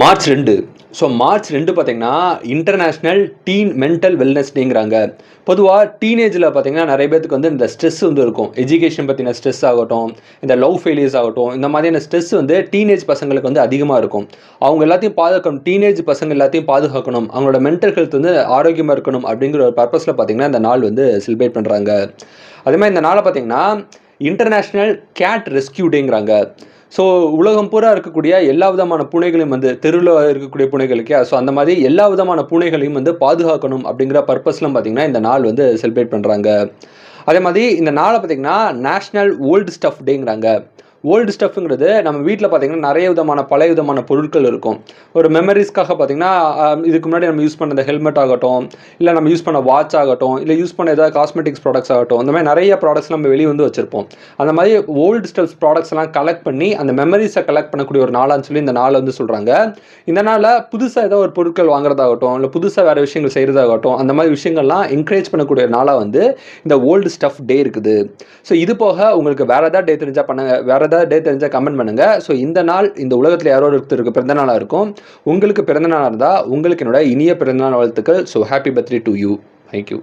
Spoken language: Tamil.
மார்ச் 2. ஸோ மார்ச் 2 பார்த்தீங்கன்னா இன்டர்நேஷ்னல் டீன் மென்டல் வெல்னஸ் டேங்கிறாங்க. பொதுவாக டீனேஜில் பார்த்தீங்கன்னா நிறைய பேருக்கு வந்து இந்த ஸ்ட்ரெஸ் வந்து இருக்கும். எஜுகேஷன் பற்றின ஸ்ட்ரெஸ் ஆகட்டும், இந்த லவ் ஃபெயிலியர்ஸ் ஆகட்டும், இந்த மாதிரியான ஸ்ட்ரெஸ் வந்து டீனேஜ் பசங்களுக்கு வந்து அதிகமாக இருக்கும். அவங்க எல்லாத்தையும் பாதுகாக்கணும், டீனேஜ் பசங்க எல்லாத்தையும் பாதுகாக்கணும், அவங்களோட மென்டல் ஹெல்த் வந்து ஆரோக்கியமாக இருக்கணும் அப்படிங்கிற ஒரு பர்பஸில் பார்த்தீங்கன்னா இந்த நாள் வந்து செலிப்ரேட் பண்ணுறாங்க. அதே மாதிரி இந்த நாளை பார்த்தீங்கன்னா இன்டர்நேஷ்னல் கேட் ரெஸ்கியூ டேங்கிறாங்க. ஸோ உலகம் பூரா இருக்கக்கூடிய எல்லா விதமான பூனைகளையும் வந்து தெருவில் இருக்கக்கூடிய பூனைகளுக்கே ஸோ அந்த மாதிரி எல்லா விதமான பூனைகளையும் வந்து பாதுகாக்கணும் அப்படிங்கிற பர்பஸ்லாம் பார்த்தீங்கன்னா இந்த நாள் வந்து செலிப்ரேட் பண்ணுறாங்க. அதே மாதிரி இந்த நாளை பார்த்தீங்கன்னா நேஷ்னல் ஓல்டு ஸ்டஃப் டேங்கிறாங்க. ஓல்டு ஸ்டஃப்ங்கிறது நம்ம வீட்டில் பார்த்தீங்கன்னா நிறைய விதமான பழைய விதமான பொருட்கள் இருக்கும். ஒரு மெமரிஸ்க்காக பார்த்தீங்கன்னா இதுக்கு முன்னாடி நம்ம யூஸ் பண்ண ஹெல்மெட் ஆகட்டும், இல்லை நம்ம யூஸ் பண்ண வாட்ச் ஆகட்டும், இல்லை யூஸ் பண்ண ஏதாவது காஸ்மெட்டிக்ஸ் ப்ராடக்ட்ஸ் ஆகட்டும், இந்த மாதிரி நிறைய ப்ராடக்ட்ஸ் நம்ம வெளியே வந்து வச்சிருப்போம். அந்த மாதிரி ஓல்டு ஸ்டஃப்ஸ் ப்ராடக்ட்ஸ் எல்லாம் கலெக்ட் பண்ணி அந்த மெமரிஸை கலெக்ட் பண்ணக்கூடிய ஒரு நாளான்னு சொல்லி இந்த நாளை வந்து சொல்கிறாங்க. இந்த நாளில் புதுசாக ஏதோ ஒரு பொருட்கள் வாங்குறதாகட்டும், இல்லை புதுசாக வேறு விஷயங்கள் செய்கிறதாகட்டும், அந்த மாதிரி விஷயங்கள்லாம் என்கரேஜ் பண்ணக்கூடிய நாளாக வந்து இந்த ஓல்டு ஸ்டஃப் டே இருக்குது. ஸோ இது போக உங்களுக்கு வேறு ஏதாவது டே தெரிஞ்சால் பண்ணுங்கள், வேறு ஏதாவது டே தெரிஞ்சால் கமெண்ட் பண்ணுங்கள். ஸோ இந்த நாள் இந்த உலகத்தில் யாரோ ஒருத்தருக்கு பிறந்த நாளாக இருக்கும். உங்களுக்கு பிறந்த நாளாக இருந்தால் உங்களுக்கு என்னோட இனிய பிறந்தநாள் வாழ்த்துக்கள். So happy birthday to you. Thank you.